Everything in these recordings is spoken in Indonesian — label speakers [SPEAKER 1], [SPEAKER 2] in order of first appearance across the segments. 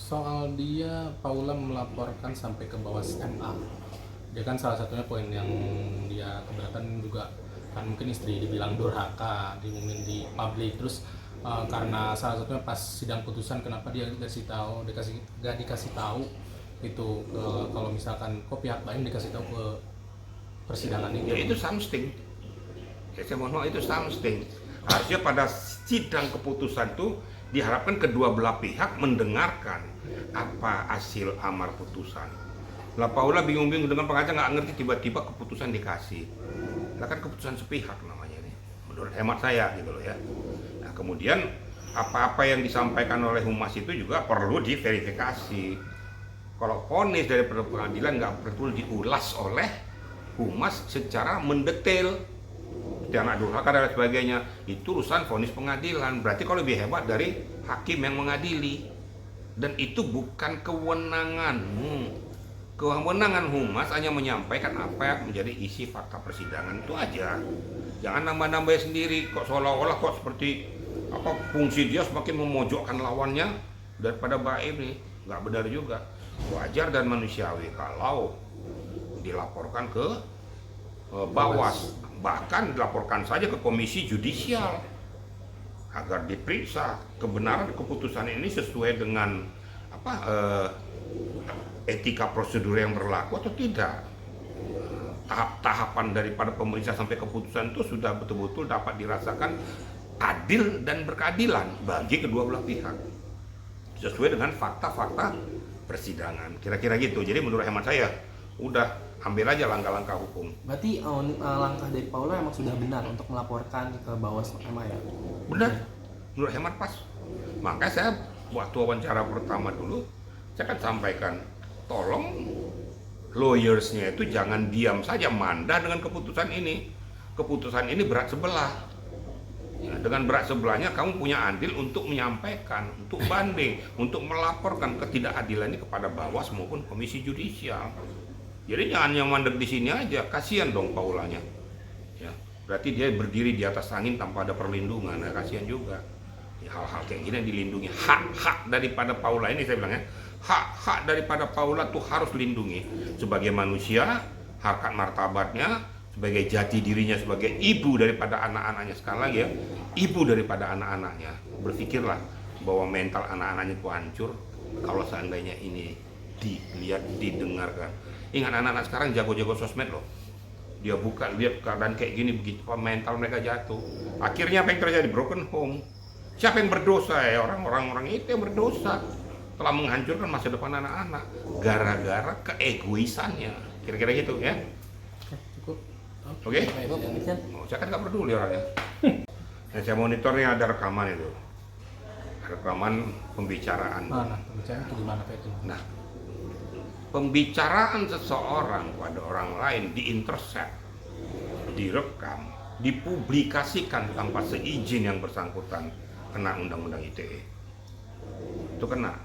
[SPEAKER 1] soal dia Paula melaporkan sampai ke Bawaslu MA. Dia kan salah satunya poin yang dia keberatan juga kan mungkin istri dibilang durhaka, diumumin di publik. Terus karena salah satunya pas sidang putusan kenapa dia gak dikasih tahu itu kalau misalkan kok pihak lain dikasih tahu ke persidangan ini.
[SPEAKER 2] Ya itu something. Ya, saya mohon maaf, itu something. Harusnya pada sidang keputusan itu diharapkan kedua belah pihak mendengarkan apa hasil amar putusan. Lah Paula bingung-bingung dengan pengacara nggak ngerti, tiba-tiba keputusan dikasih. Lah kan keputusan sepihak namanya nih, menurut hemat saya gitu loh ya. Nah kemudian apa-apa yang disampaikan oleh humas itu juga perlu diverifikasi. Kalau vonis dari pengadilan nggak perlu diulas oleh humas secara mendetail. Anak durhaka dan sebagainya, itu urusan vonis pengadilan. Berarti kalau lebih hebat dari hakim yang mengadili, dan itu bukan kewenangan. Kewenangan humas hanya menyampaikan apa yang menjadi isi fakta persidangan, itu aja. Jangan nambah-nambah sendiri kok, seolah-olah kok seperti apa fungsi dia semakin memojokkan lawannya daripada baik nih. Nggak benar juga. Wajar dan manusiawi kalau dilaporkan ke Bawaslu, bahkan dilaporkan saja ke Komisi Yudisial agar diperiksa kebenaran keputusan ini sesuai dengan etika prosedur yang berlaku atau tidak. Tahap-tahapan daripada pemeriksa sampai keputusan itu sudah betul-betul dapat dirasakan adil dan berkeadilan bagi kedua belah pihak sesuai dengan fakta-fakta persidangan, kira-kira gitu. Jadi menurut hemat saya udah ambil aja langkah-langkah hukum.
[SPEAKER 3] Berarti langkah dari Paula emang sudah benar untuk melaporkan ke Bawaslu MA ya?
[SPEAKER 2] Benar, menurut hemat pas. Makanya saya waktu wawancara pertama dulu, saya kan sampaikan, tolong lawyersnya itu jangan diam saja manda dengan keputusan ini. Keputusan ini berat sebelah. Ya, dengan berat sebelahnya kamu punya andil untuk menyampaikan, untuk banding, untuk melaporkan ketidakadilan ini kepada Bawaslu maupun Komisi Yudisial. Jadi jangan yang mandek di sini aja, kasihan dong Paulanya. Ya, berarti dia berdiri di atas angin tanpa ada perlindungan, nah, kasihan juga. Ya, hal-hal kayak gini yang dilindungi. Hak-hak daripada Paula ini saya bilang ya, hak-hak daripada Paula tuh harus lindungi sebagai manusia, harkat martabatnya, sebagai jati dirinya sebagai ibu daripada anak-anaknya. Sekali lagi ya, ibu daripada anak-anaknya. Berpikirlah bahwa mental anak-anaknya itu hancur kalau seandainya ini dilihat, didengarkan. Ingat anak-anak sekarang jago-jago sosmed loh. Dia buka, lihat keadaan kayak gini, begitu mental mereka jatuh. Akhirnya apa yang terjadi? Broken home. Siapa yang berdosa ya? Orang-orang itu yang berdosa. Telah menghancurkan masa depan anak-anak gara-gara keegoisannya. Kira-kira gitu ya.
[SPEAKER 1] Cukup.
[SPEAKER 2] Oke?
[SPEAKER 3] Kan?
[SPEAKER 2] Oh, saya kan nggak peduli orangnya. Nah, saya monitornya ada rekaman itu. Rekaman pembicaraan.
[SPEAKER 1] Nah, pembicaraan itu gimana Pak itu?
[SPEAKER 2] Nah, pembicaraan seseorang pada orang lain diintercept, direkam, dipublikasikan tanpa seizin yang bersangkutan, kena undang-undang ITE. Itu kena.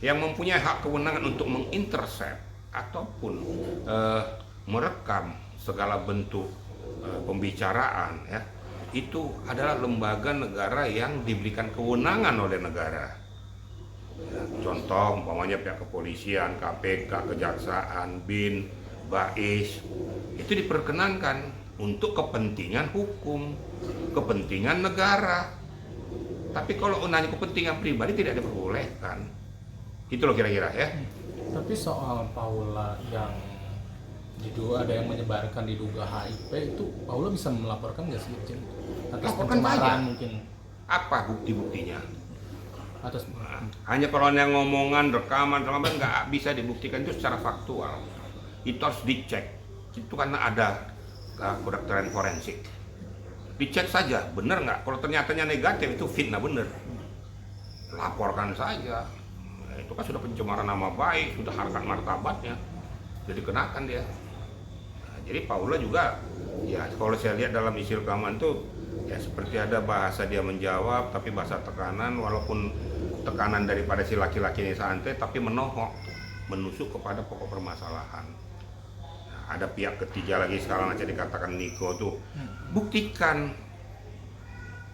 [SPEAKER 2] Yang mempunyai hak kewenangan untuk mengintercept ataupun merekam segala bentuk pembicaraan ya, itu adalah lembaga negara yang diberikan kewenangan oleh negara. Ya, contoh umpamanya pihak kepolisian, KPK, Kejaksaan, BIN, BAIS itu diperkenankan untuk kepentingan hukum, kepentingan negara. Tapi kalau nanya kepentingan pribadi tidak diperbolehkan. Itu loh kira-kira ya.
[SPEAKER 1] Tapi soal Paula yang diduga ada yang menyebarkan diduga HIV itu Paula bisa melaporkan nggak sih Jen? Atas
[SPEAKER 2] Laporkan
[SPEAKER 1] pencemaran
[SPEAKER 2] saja.
[SPEAKER 1] mungkin
[SPEAKER 2] Apa bukti-buktinya?
[SPEAKER 1] atas
[SPEAKER 2] Hanya kalau yang ngomongan, rekaman nggak bisa dibuktikan itu secara faktual. Itu harus dicek. Itu karena ada kedokteran forensik. Dicek saja, benar nggak? Kalau ternyatanya negatif itu fitnah bener. Laporkan saja. Nah, itu kan sudah pencemaran nama baik, sudah harkat martabatnya. Jadi kenakan dia. Nah, jadi Paula juga, ya kalau saya lihat dalam isi rekaman itu, ya seperti ada bahasa dia menjawab, tapi bahasa tekanan, walaupun tekanan daripada si laki-laki ini santai, tapi menohok, menusuk kepada pokok permasalahan. Nah, ada pihak ketiga lagi sekarang aja dikatakan Niko tuh, buktikan.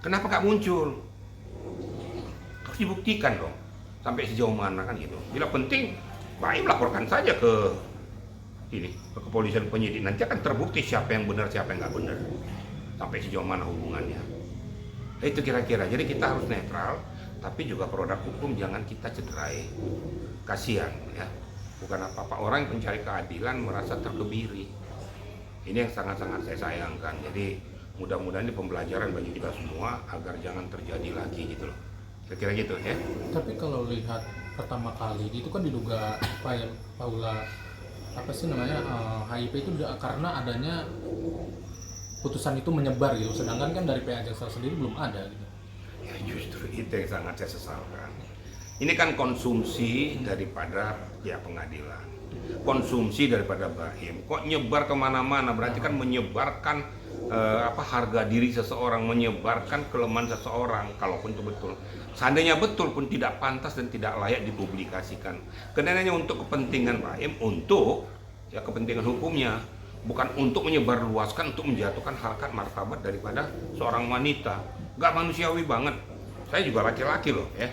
[SPEAKER 2] Kenapa nggak muncul? Harus dibuktikan dong. sampai sejauh mana kan gitu. Bila penting, baik laporkan saja ke kepolisian penyidik, nanti akan terbukti siapa yang benar siapa yang nggak benar, sampai sejauh mana hubungannya. Itu kira-kira. Jadi kita harus netral, tapi juga produk hukum jangan kita cederai. Kasihan ya, bukan apa-apa orang yang mencari keadilan merasa terkebiri. Ini yang sangat-sangat saya sayangkan. Jadi mudah-mudahan ini pembelajaran bagi kita semua agar jangan terjadi lagi gitu loh. Kira-kira gitu ya.
[SPEAKER 1] Tapi kalau lihat pertama kali itu kan diduga apa ya, Paula apa sih namanya HIP itu karena adanya putusan itu menyebar gitu, sedangkan kan dari pihak jaksa sendiri belum ada gitu.
[SPEAKER 2] Ya justru itu yang sangat saya sesalkan. Ini kan konsumsi daripada pihak pengadilan, konsumsi daripada Bahim. Kok nyebar kemana-mana? Berarti kan menyebarkan harga diri seseorang, menyebarkan kelemahan seseorang. Kalaupun itu betul, seandainya betul pun tidak pantas dan tidak layak dipublikasikan. Karena hanya untuk kepentingan Bahim, untuk ya kepentingan hukumnya, bukan untuk menyebarluaskan, untuk menjatuhkan harkat martabat daripada seorang wanita. Nggak manusiawi banget. Saya juga laki-laki loh ya,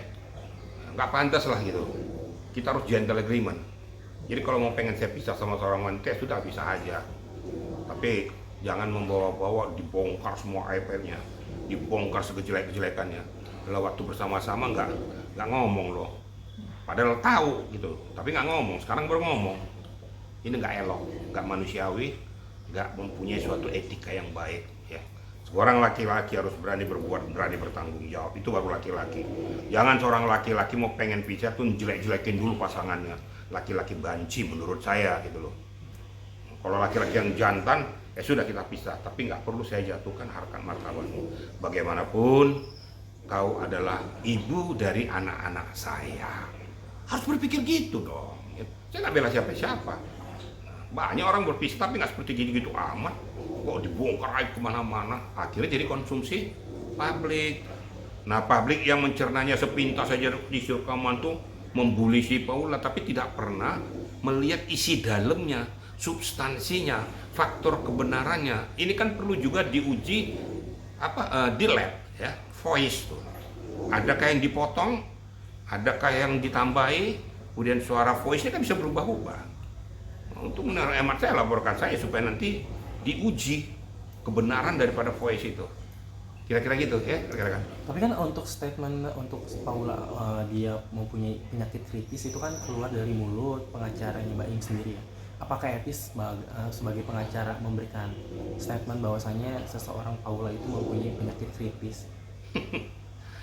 [SPEAKER 2] nggak pantas lah gitu. Kita harus gentle agreement. Jadi kalau mau pengen saya pisah sama seorang wanita ya sudah bisa aja, tapi jangan membawa-bawa, dibongkar semua aibnya, dibongkar segejelek-gejelekannya. Lalu waktu bersama-sama nggak ngomong loh, padahal tahu gitu, tapi nggak ngomong. Sekarang baru ngomong. Ini nggak elok, nggak manusiawi, nggak mempunyai suatu etika yang baik ya. Seorang laki-laki harus berani berbuat, berani bertanggung jawab, itu baru laki-laki. Jangan seorang laki-laki mau pengen pisah tuh jelek-jelekin dulu pasangannya. Laki-laki banci menurut saya gitu loh. Kalau laki-laki yang jantan ya sudah kita pisah, tapi nggak perlu saya jatuhkan harkat martabatmu. Bagaimanapun kau adalah ibu dari anak-anak saya, harus berpikir gitu dong. Saya nggak bela siapa-siapa. Banyak orang berpisah tapi nggak seperti gitu-gitu amat. Kok dibongkar aib kemana-mana, akhirnya jadi konsumsi publik. Nah, publik yang mencernanya sepintas saja disuruh kamu tuh membuli si Paula, tapi tidak pernah melihat isi dalamnya, substansinya, faktor kebenarannya. Ini kan perlu juga diuji di lab ya, voice tuh. Adakah yang dipotong, adakah yang ditambahi, kemudian suara voice-nya kan bisa berubah-ubah. Untuk hemat saya laporkan saya supaya nanti diuji kebenaran daripada voice itu. Kira-kira gitu ya, kira-kira.
[SPEAKER 3] Tapi kan untuk statement untuk Paula dia mempunyai penyakit kritis itu kan keluar dari mulut pengacaranya Mbak Im sendiri ya. Apakah etis sebagai pengacara memberikan statement bahwasanya seseorang Paula itu mempunyai penyakit kritis?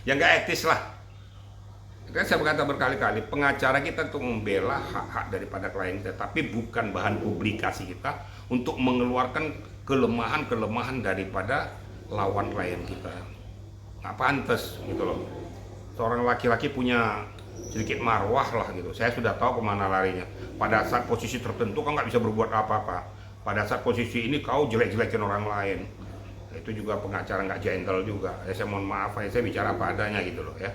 [SPEAKER 2] Ya nggak etis lah. Kan saya berkata berkali-kali, pengacara kita untuk membela hak-hak daripada klien kita, tapi bukan bahan publikasi kita untuk mengeluarkan kelemahan-kelemahan daripada lawan klien kita. Nggak pantas gitu loh. Seorang laki-laki punya sedikit marwah lah gitu. Saya sudah tahu kemana larinya. Pada saat posisi tertentu kau nggak bisa berbuat apa-apa. Pada saat posisi ini kau jelek-jelekin orang lain. Itu juga pengacara nggak gentle juga. Ya, saya mohon maaf, saya bicara apa adanya gitu loh ya.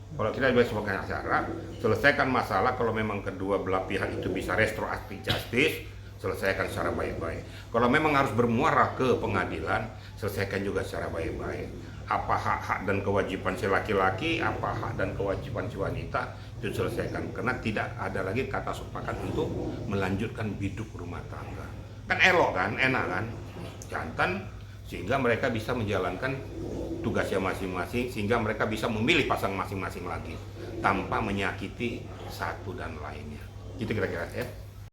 [SPEAKER 2] Kalau kita sebagai pengacara, selesaikan masalah kalau memang kedua belah pihak itu bisa restoratif justice, selesaikan secara baik-baik. Kalau memang harus bermuara ke pengadilan, selesaikan juga secara baik-baik. Apa hak-hak dan kewajiban si laki-laki, apa hak dan kewajiban si wanita, itu selesaikan. Karena tidak ada lagi kata sepakat untuk melanjutkan hidup rumah tangga. Kan elok kan, enak kan, jantan, sehingga mereka bisa menjalankan tugasnya masing-masing, sehingga mereka bisa memilih pasang masing-masing lagi tanpa menyakiti satu dan lainnya. Itu kira-kira ya.